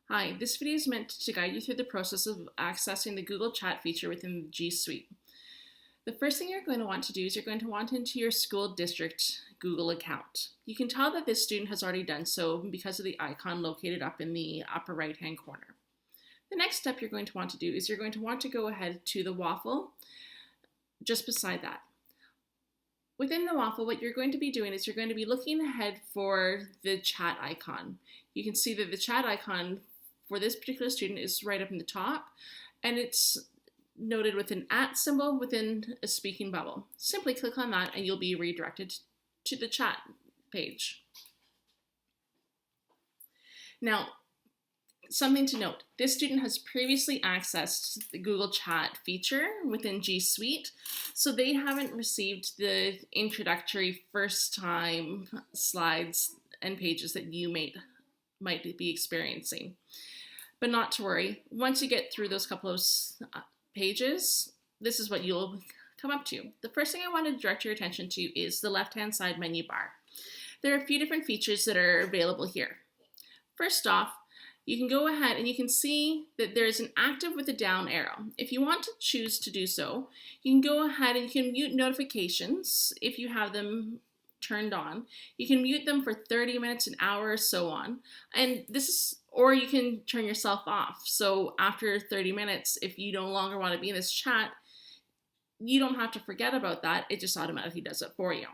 Hi, this video is meant to guide you through the process of accessing the Google Chat feature within the G Suite. The first thing you're going to want to do is you're going to want into your school district Google account. You can tell that this student has already done so because of the icon located up in the upper right hand corner. The next step you're going to want to do is you're going to want to go ahead to the waffle just beside that. Within the waffle, what you're going to be doing is you're going to be looking ahead for the chat icon. You can see that the chat icon for this particular student is right up in the top, and it's noted with an @ symbol within a speaking bubble. Simply click on that and you'll be redirected to the chat page. Now, something to note, this student has previously accessed the Google Chat feature within G Suite, so they haven't received the introductory first time slides and pages that you might be experiencing. But not to worry, once you get through those couple of pages, this is what you'll come up to. The first thing I want to direct your attention to is the left-hand side menu bar. There are a few different features that are available here. First off, you can go ahead and you can see that there's an active with a down arrow. If you want to choose to do so, you can go ahead and you can mute notifications if you have them turned on. You can mute them for 30 minutes, an hour, or so on. And this is, or you can turn yourself off. So after 30 minutes, if you no longer want to be in this chat, you don't have to forget about that. It just automatically does it for you.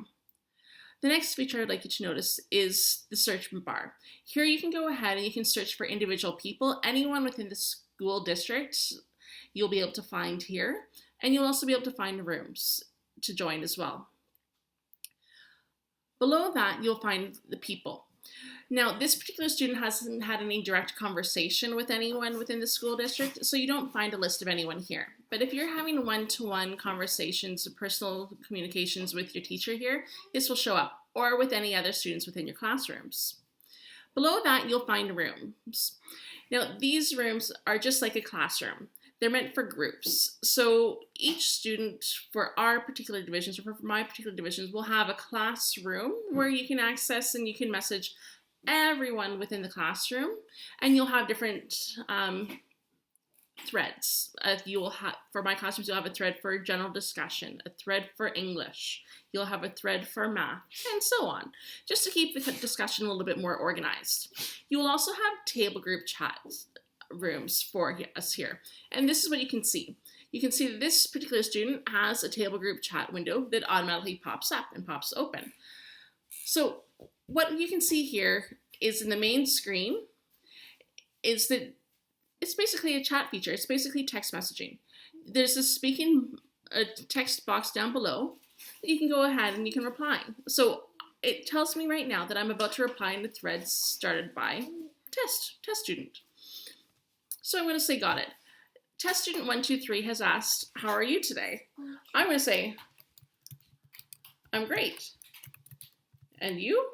The next feature I'd like you to notice is the search bar. Here you can go ahead and you can search for individual people. Anyone within the school district you'll be able to find here, and you'll also be able to find rooms to join as well. Below that, you'll find the people. Now, this particular student hasn't had any direct conversation with anyone within the school district, so you don't find a list of anyone here. But if you're having one-to-one conversations, personal communications with your teacher here, this will show up, or with any other students within your classrooms. Below that, you'll find rooms. Now, these rooms are just like a classroom. They're meant for groups. So each student for our particular divisions, or for my particular divisions, will have a classroom where you can access and you can message everyone within the classroom, and you'll have different threads. You will have, for my classrooms, you'll have a thread for general discussion, a thread for English, you'll have a thread for math, and so on, just to keep the discussion a little bit more organized. You will also have table group chats rooms for us here. And this is what you can see. You can see that this particular student has a table group chat window that automatically pops up and pops open. So what you can see here is in the main screen is that it's basically a chat feature. It's basically text messaging. There's a text box down below that you can go ahead and you can reply. So it tells me right now that I'm about to reply in the thread started by test student. So I'm going to say, got it. Test student 123 has asked, how are you today? I'm going to say, I'm great. And you?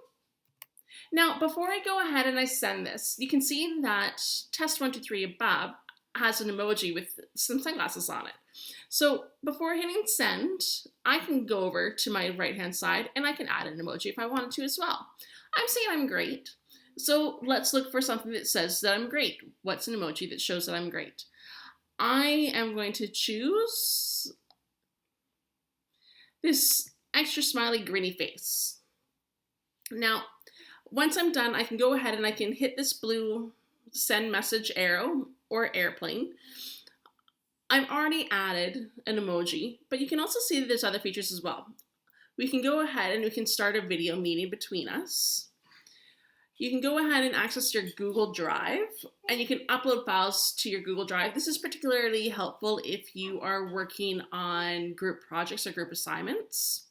Now, before I go ahead and I send this, you can see that test 123 above has an emoji with some sunglasses on it. So before hitting send, I can go over to my right-hand side and I can add an emoji if I wanted to as well. I'm saying I'm great. So let's look for something that says that I'm great. What's an emoji that shows that I'm great? I am going to choose this extra smiley grinny face. Now, once I'm done, I can go ahead and I can hit this blue send message arrow or airplane. I've already added an emoji, but you can also see that there's other features as well. We can go ahead and we can start a video meeting between us. You can go ahead and access your Google Drive, and you can upload files to your Google Drive. This is particularly helpful if you are working on group projects or group assignments.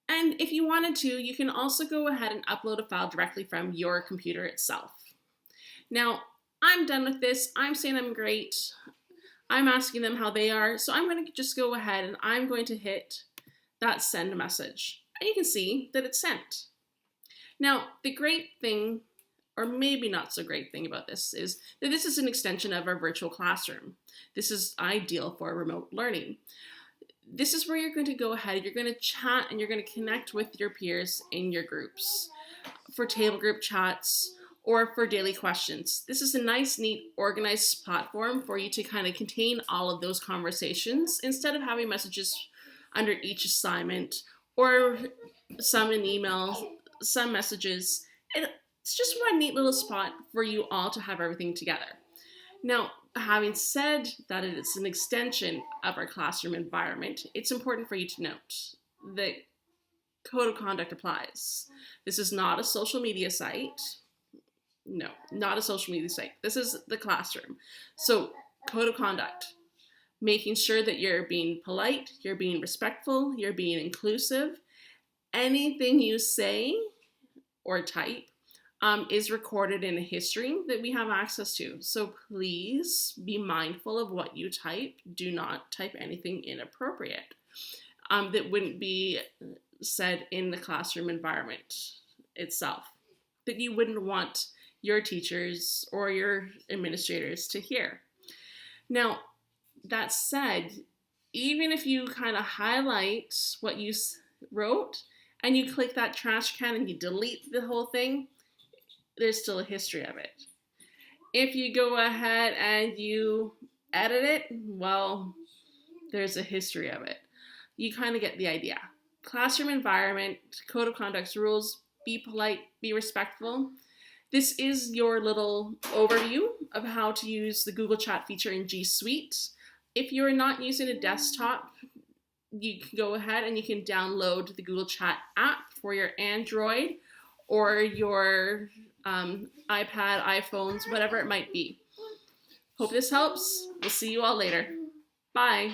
And if you wanted to, you can also go ahead and upload a file directly from your computer itself. Now, I'm done with this. I'm saying I'm great. I'm asking them how they are. So I'm going to just go ahead and I'm going to hit that send message. And you can see that it's sent. Now, the great thing, or maybe not so great thing about this, is that this is an extension of our virtual classroom. This is ideal for remote learning. This is where you're going to go ahead, you're going to chat and you're going to connect with your peers in your groups for table group chats or for daily questions. This is a nice, neat, organized platform for you to kind of contain all of those conversations instead of having messages under each assignment or some in email, some messages. It's just one neat little spot for you all to have everything together. Now, having said that it is an extension of our classroom environment, it's important for you to note that code of conduct applies. This is not a social media site. No, not a social media site. This is the classroom. So, code of conduct, making sure that you're being polite, you're being respectful, you're being inclusive. Anything you say or type is recorded in a history that we have access to. So please be mindful of what you type. Do not type anything inappropriate that wouldn't be said in the classroom environment itself, that you wouldn't want your teachers or your administrators to hear. Now, that said, even if you kind of highlight what you wrote and you click that trash can and you delete the whole thing, there's still a history of it. If you go ahead and you edit it, well, there's a history of it. You kind of get the idea. Classroom environment, code of conduct rules, be polite, be respectful. This is your little overview of how to use the Google Chat feature in G Suite. If you're not using a desktop, you can go ahead and you can download the Google Chat app for your Android or your iPad, iPhones, whatever it might be. Hope this helps. We'll see you all later. Bye.